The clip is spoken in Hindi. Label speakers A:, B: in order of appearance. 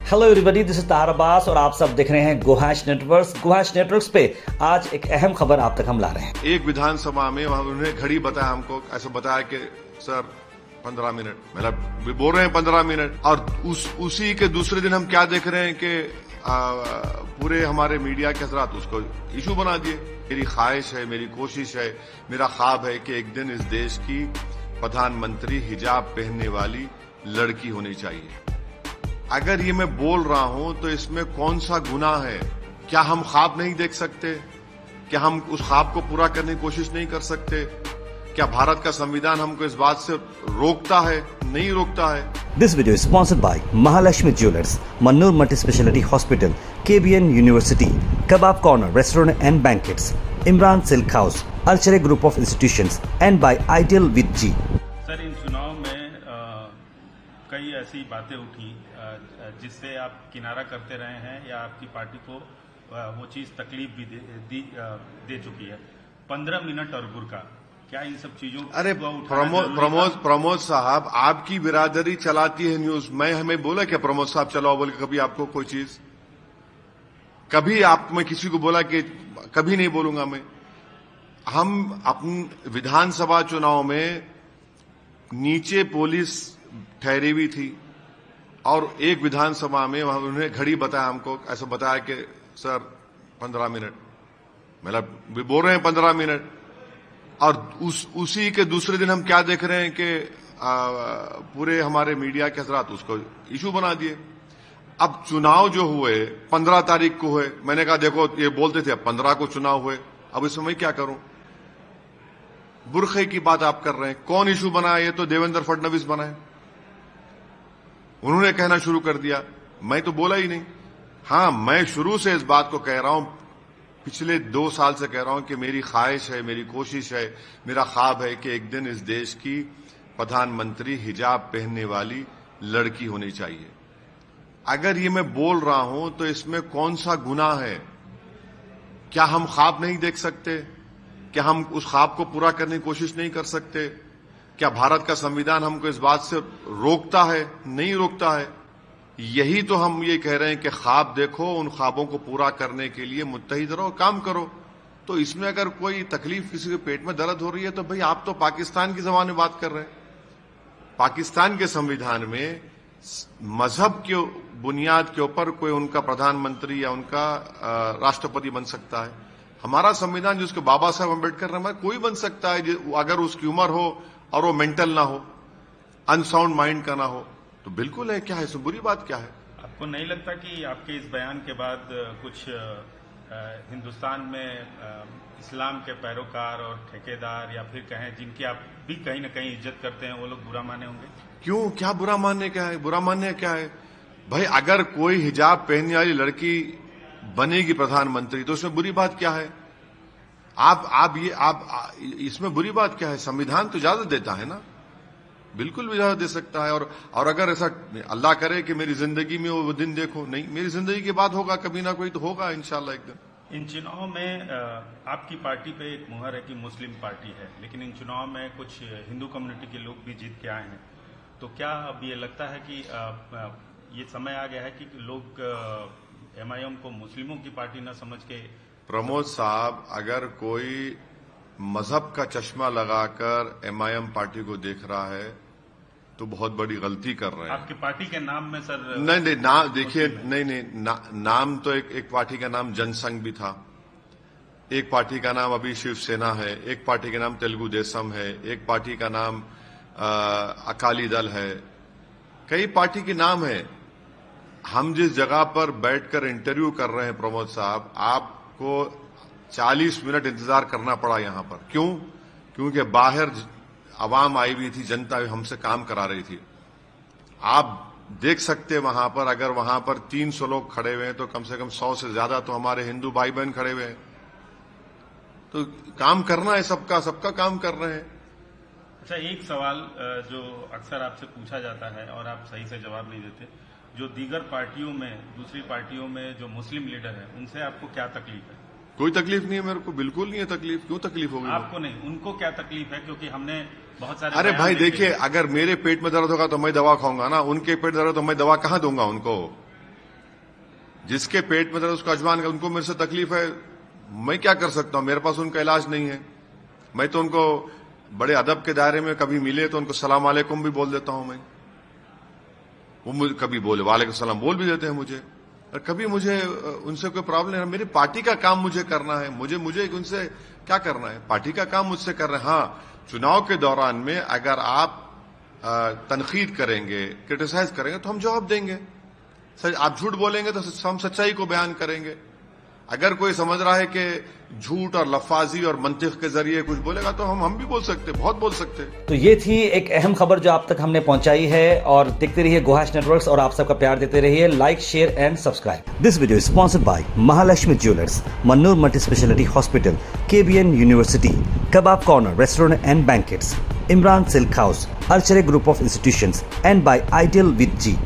A: हेलो एवरीबॉडी, दिस इज तार अब्बास और आप सब देख रहे हैं गुहाश नेटवर्क्स। गुहाश नेटवर्क्स पे आज एक अहम खबर आप तक हम ला रहे हैं।
B: एक विधानसभा में वहां उन्होंने घड़ी बताया, हमको ऐसा बताया कि सर 15 मिनट, मतलब बोल रहे हैं 15 मिनट, और उसी के दूसरे दिन हम क्या देख रहे हैं कि पूरे हमारे मीडिया के हजरात उसको इशू बना दिए। मेरी ख्वाहिश है, मेरी कोशिश है, मेरा ख्वाब है कि एक दिन इस देश की प्रधानमंत्री हिजाब पहनने वाली लड़की होनी चाहिए। अगर ये मैं बोल रहा हूं तो इसमें कौन सा गुनाह है? क्या हम ख्वाब नहीं देख सकते? क्या हम उस ख्वाब को पूरा करने की कोशिश नहीं कर सकते? क्या भारत का संविधान हमको इस बात से रोकता है? नहीं रोकता है।
A: This video is sponsored by Mahalakshmi jewellers, Mannur multi speciality hospital, KBN university, kebab corner restaurant and banquets, Imran silk house, अल्चरे group of institutions and by ideal with जी।
C: सर, इन चुनाव में कई ऐसी बातें उठी जिससे आप किनारा करते रहे हैं या आपकी पार्टी को वो चीज तकलीफ भी दे चुकी है। 15 मिनट और बुर्का, क्या इन सब चीजों
B: अरे प्रमोद साहब, आपकी बिरादरी चलाती है न्यूज। मैं हमें बोला क्या प्रमोद साहब चलाओ बोल के कभी आपको कोई चीज? कभी मैं किसी को बोला कि कभी नहीं बोलूंगा मैं। हम अपने विधानसभा चुनाव में नीचे पुलिस ठहरी हुई थी और एक विधानसभा में वहां उन्होंने घड़ी बताया, हमको ऐसा बताया कि सर 15 मिनट, मतलब बोल रहे हैं 15 मिनट, और उसी के दूसरे दिन हम क्या देख रहे हैं कि पूरे हमारे मीडिया के हजरात उसको इशू बना दिए। अब चुनाव जो हुए 15 तारीख को हुए, मैंने कहा देखो ये बोलते थे 15 को चुनाव हुए, अब इसमें मैं क्या करूं? बुरखे की बात आप कर रहे हैं। कौन इशू बनाया? ये तो देवेंद्र फडणवीस बनाए, उन्होंने कहना शुरू कर दिया, मैं तो बोला ही नहीं। हां, मैं शुरू से इस बात को कह रहा हूं, पिछले 2 साल से कह रहा हूं कि मेरी ख्वाहिश है, मेरी कोशिश है, मेरा ख्वाब है कि एक दिन इस देश की प्रधानमंत्री हिजाब पहनने वाली लड़की होनी चाहिए। अगर ये मैं बोल रहा हूं तो इसमें कौन सा गुनाह है? क्या हम ख्वाब नहीं देख सकते? क्या हम उस ख्वाब को पूरा करने की कोशिश नहीं कर सकते? क्या भारत का संविधान हमको इस बात से रोकता है? नहीं रोकता है। यही तो हम ये कह रहे हैं कि ख्वाब देखो, उन ख्वाबों को पूरा करने के लिए मुत्तहिद रहो, काम करो। तो इसमें अगर कोई तकलीफ, किसी के पेट में दर्द हो रही है तो भाई आप तो पाकिस्तान की जबान में बात कर रहे हैं। पाकिस्तान के संविधान में मजहब के बुनियाद के ऊपर कोई उनका प्रधानमंत्री या उनका राष्ट्रपति बन सकता है। हमारा संविधान जिसको बाबा साहब अम्बेडकर ने, कोई बन सकता है अगर उसकी उम्र हो और वो मेंटल ना हो, अनसाउंड माइंड का ना हो, तो बिल्कुल है। क्या है इसमें बुरी बात? क्या है?
C: आपको नहीं लगता कि आपके इस बयान के बाद कुछ हिंदुस्तान में इस्लाम के पैरोकार और ठेकेदार, या फिर कहें जिनकी आप भी कहीं ना कहीं इज्जत करते हैं, वो लोग बुरा माने होंगे?
B: क्यों? क्या बुरा मानने क्या है? बुरा मानने क्या है भाई? अगर कोई हिजाब पहनने वाली लड़की बनेगी प्रधानमंत्री तो उसमें बुरी बात क्या है? आप इसमें बुरी बात क्या है? संविधान तो इजाजत देता है ना, बिल्कुल इजाजत दे सकता है। और अगर ऐसा अल्लाह करे कि मेरी जिंदगी में वो दिन देखो, नहीं, मेरी जिंदगी के बाद होगा, कभी ना कोई तो होगा इंशाल्लाह एक दिन।
C: इन चुनाव में आपकी पार्टी पे एक मुहर है कि मुस्लिम पार्टी है, लेकिन इन चुनाव में कुछ हिंदू कम्युनिटी के लोग भी जीत के आए हैं। तो क्या अब ये लगता है कि ये समय आ गया है कि लोग MIM को मुस्लिमों की पार्टी न समझ के?
B: प्रमोद साहब, अगर कोई मजहब का चश्मा लगाकर MIM पार्टी को देख रहा है तो बहुत बड़ी गलती कर रहे हैं।
C: आपकी पार्टी के नाम में सर
B: नहीं, नाम देखिए, नाम तो एक पार्टी का नाम जनसंघ भी था, एक पार्टी का नाम अभी शिवसेना है, एक पार्टी का नाम तेलुगु देशम है, एक पार्टी का नाम अकाली दल है, कई पार्टी के नाम है। हम जिस जगह पर बैठकर इंटरव्यू कर रहे हैं प्रमोद साहब, आपको 40 मिनट इंतजार करना पड़ा यहां पर। क्यों? क्योंकि बाहर आवाम आई हुई थी, जनता हमसे काम करा रही थी। आप देख सकते वहां पर, अगर वहां पर 300 लोग खड़े हुए हैं तो कम से कम 100 से ज्यादा तो हमारे हिंदू भाई बहन खड़े हुए हैं। तो काम करना है सबका काम कर रहे हैं।
C: अच्छा, एक सवाल जो अक्सर आपसे पूछा जाता है और आप सही से जवाब नहीं देते, जो दीगर पार्टियों में, दूसरी पार्टियों में जो मुस्लिम लीडर है, उनसे आपको क्या तकलीफ है?
B: कोई तकलीफ नहीं है मेरे को, बिल्कुल नहीं है तकलीफ। क्यों तकलीफ होगी?
C: आपको नहीं, उनको क्या तकलीफ है? क्योंकि हमने बहुत सारे
B: अरे भाई देखिए, अगर मेरे पेट में दर्द होगा तो मैं दवा खाऊंगा ना, उनके पेट दर्द तो मैं दवा कहां दूंगा उनको? जिसके पेट में दर्द उसको अजवान का, उनको मेरे से तकलीफ है, मैं क्या कर सकता हूं, मेरे पास उनका इलाज नहीं है। मैं तो उनको बड़े अदब के दायरे में कभी मिले तो उनको सलाम वालेकुम भी बोल देता हूं मैं, वो मुझे कभी बोले वालेकुम सलाम बोल भी देते हैं मुझे, और कभी मुझे उनसे कोई प्रॉब्लम नहीं है। मेरी पार्टी का काम मुझे करना है, मुझे उनसे क्या करना है, पार्टी का काम मुझसे कर रहे हैं। हाँ, चुनाव के दौरान में अगर आप तनकीद करेंगे, क्रिटिसाइज करेंगे तो हम जवाब देंगे। आप झूठ बोलेंगे तो हम सच्चाई को बयान करेंगे। अगर कोई समझ रहा है कि झूठ और लफाजी और मंतिक के जरिए कुछ बोलेगा तो हम भी बोल सकते, बहुत बोल सकते।
A: तो ये थी एक अहम खबर जो आप तक हमने पहुंचाई है, और देखते रहिए गुहाश नेटवर्क्स और आप सबका प्यार देते रहिए। Like, share and subscribe. This video is sponsored by Mahalakshmi jewellers, Mannur multi speciality hospital, KBN university, kebab corner restaurant and banquets, Imran silk house, अर्चरे group of institutions and by ideal with ji.